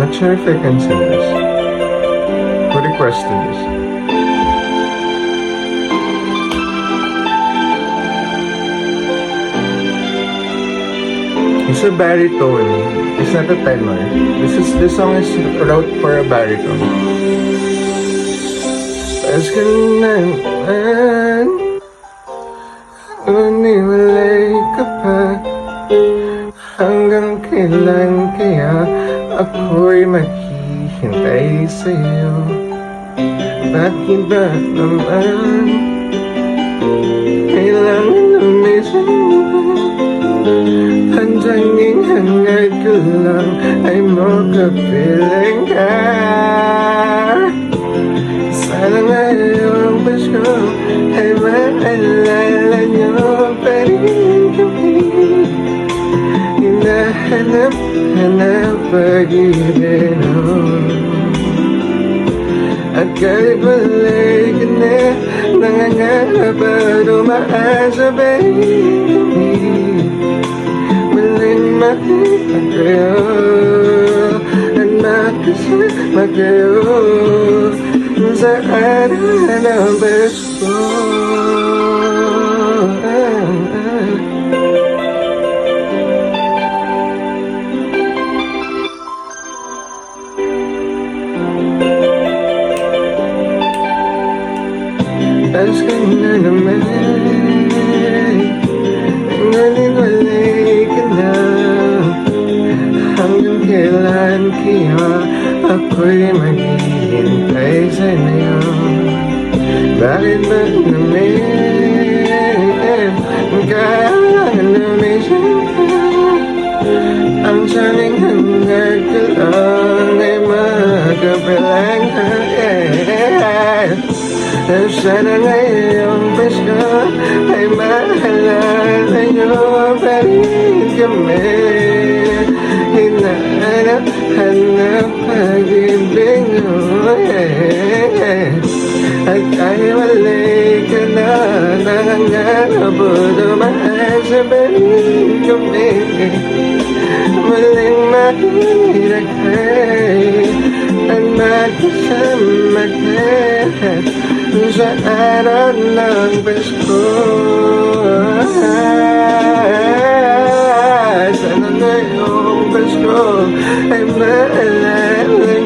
Not sure if I can sing this. Who requested this? It's a baritone. It's not a tenor. This song is wrote for a baritone. As naman, uniwalay ka pa. Hanggang kailan kaya ako'y maghihintay sa'yo? Bakit ba naman kailangan lumisan mo? Ang tanging hangad ko lang ay makapiling ka. Sana ngayong Pasko ay maalala niyo pa rin kami. Hinahanap pag-ibig at kahit wala'y ka na nangangarap at umaasa pa rin kami. Muling makita kayo at makasama kayo sa araw ng Pasko. Pasko na naman, naniwalay ka na. Hanggang kailan kaya ako'y maghihintay sa'yo? Bakit ba naman kailangan lumisan ka? Ang saling hangad ko lang ay makapilang ka. Sana ngayong Pasko ay maalala niyo pa rin kami. Hinahanap pag-ibig niyo, at kahit wala'y ka na nangangarap at umaasa pa rin kami. Muling makita kayo at magkasama kayo sa araw ng Pasko. Sana ngayong Pasko ay maalala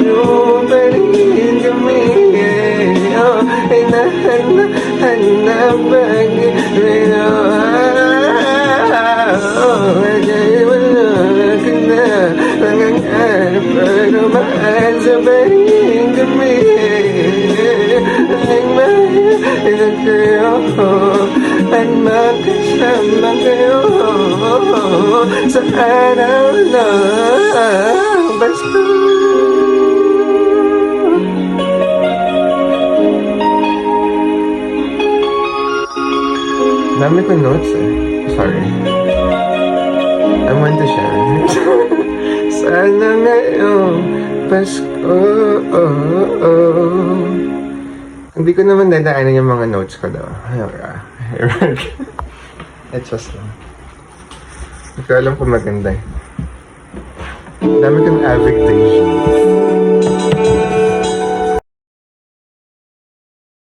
niyo pa rin kami. Ay nahanap pag-ibig niyo. Ay wala ka na nangangarap at umaasa pa rin kami. Ilan kayo at magkasama kayo sa araw ng Pasko. Dami ko notes eh. Sorry. I want to share. Sana ngayong Pasko. Hindi ko naman dadaanan yung mga notes ko daw. It's just lang. Hindi ko alam kung maganda eh. Dami kong affectation.